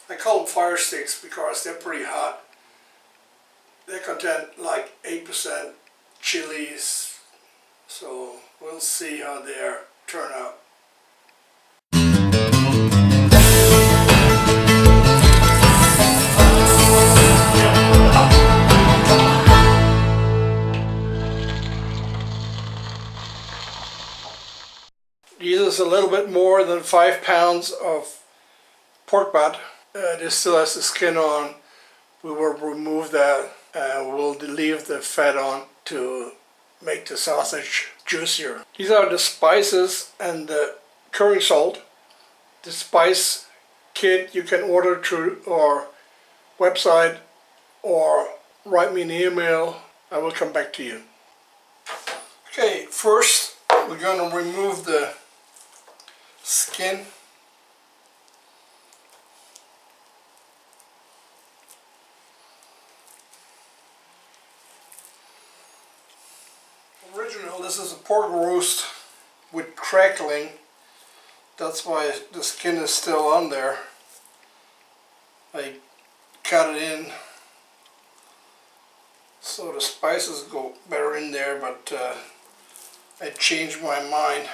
I call them fire sticks because they're pretty hot. They contain like 8% chilies, so we'll see how they turn out. This is a little bit more than 5 pounds of pork butt. This still has the skin on. We will remove that and we'll leave the fat on to make the sausage juicier. These are the spices and the curry salt. The spice kit you can order through our website or write me an email. I will come back to you. Okay, first we're going to remove the skin. Original, this is a pork roast with crackling. That's why the skin is still on there. I cut it in so the spices go better in there, but I changed my mind.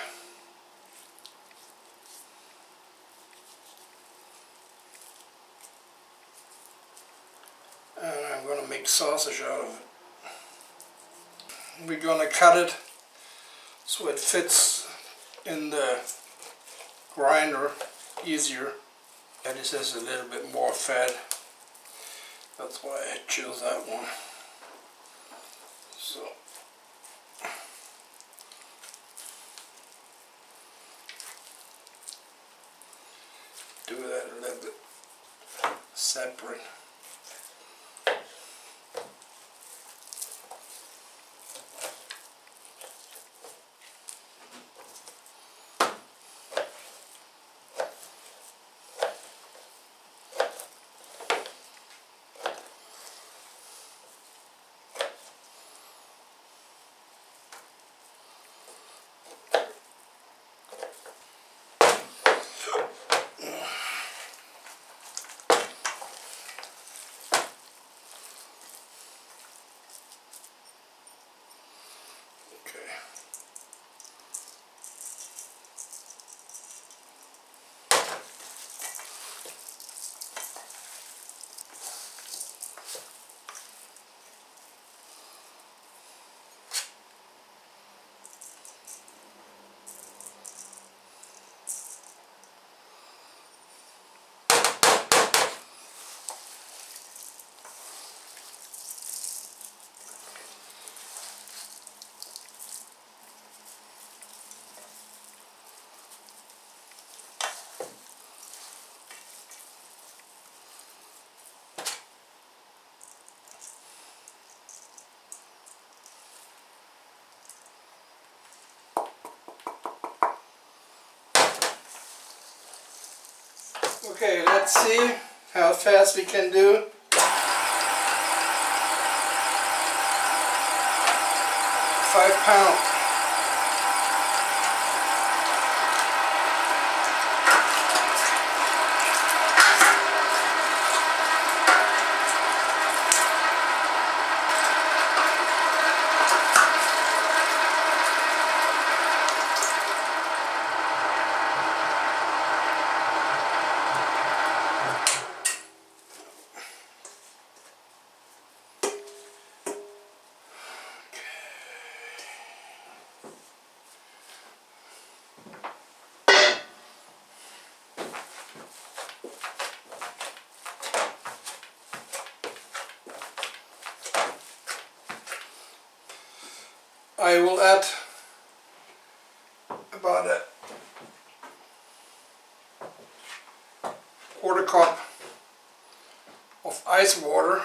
And I'm going to make sausage out of it. We're going to cut it so it fits in the grinder easier. And this has a little bit more fat. That's why I chose that one. So do that a little bit separate. Okay, let's see how fast we can do. 5 pounds. I will add about a quarter cup of ice water.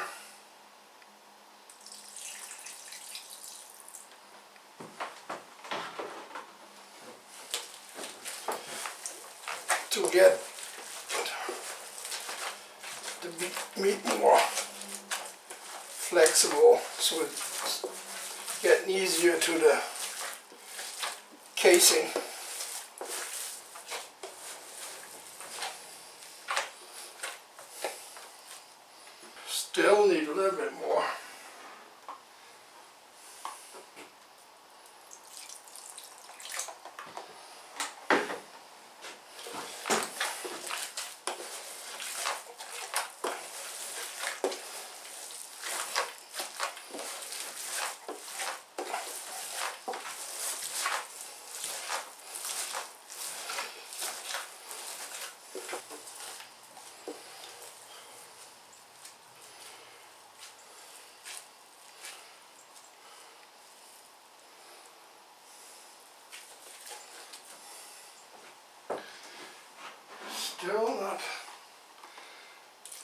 To get the meat more flexible, so it's getting easier to the casing. Still need a little bit more. Still not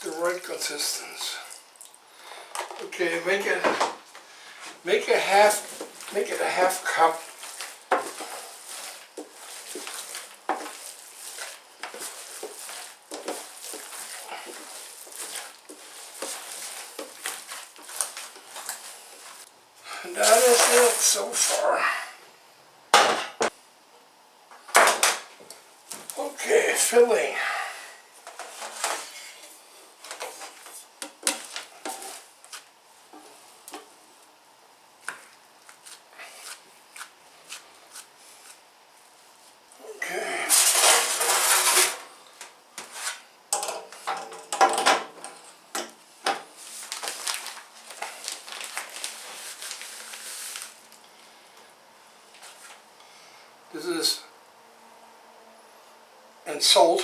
the right consistency. Okay, make it a half cup. And that is it so far. Okay, filling. Okay. This is and salt.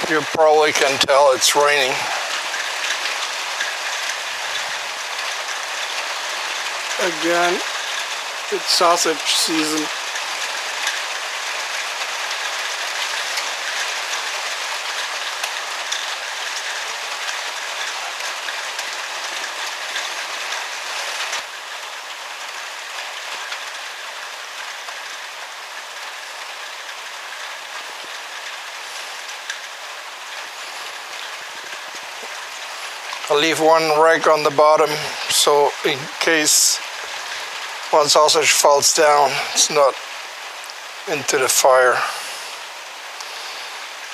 You probably can tell it's raining. Again, it's sausage season. I'll leave one rack on the bottom so in case one sausage falls down, it's not into the fire.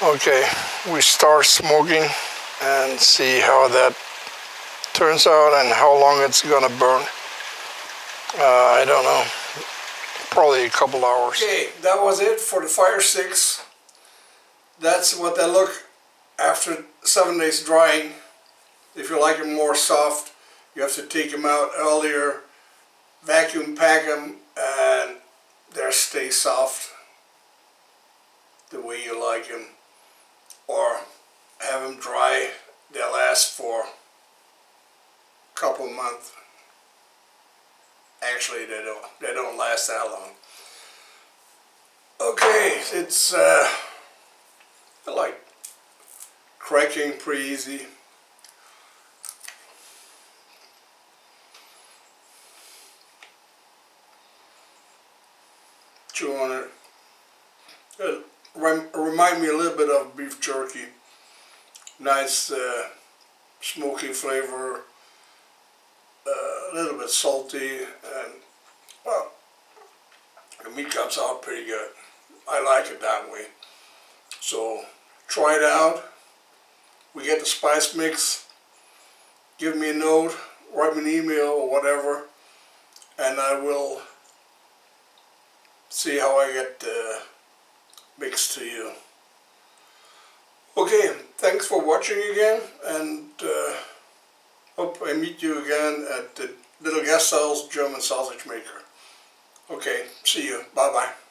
Okay, we start smoking and see how that turns out and how long it's gonna burn. I don't know, probably a couple hours. Okay, that was it for the fire sticks. That's what they look after 7 days drying. If you like them more soft, you have to take them out earlier, vacuum pack them, and they'll stay soft the way you like them. Or have them dry, they'll last for a couple months. Actually, they don't last that long. Okay, it's I like cracking pretty easy. Chew on it. It remind me a little bit of beef jerky. Nice smoky flavor, a little bit salty, and well, the meat comes out pretty good. I like it that way. So try it out. We get the spice mix. Give me a note, write me an email or whatever, and I will see how I get the mix to you. Okay, thanks for watching again, and hope I meet you again at the littleGasthaus German sausage maker. Okay, see you. Bye bye.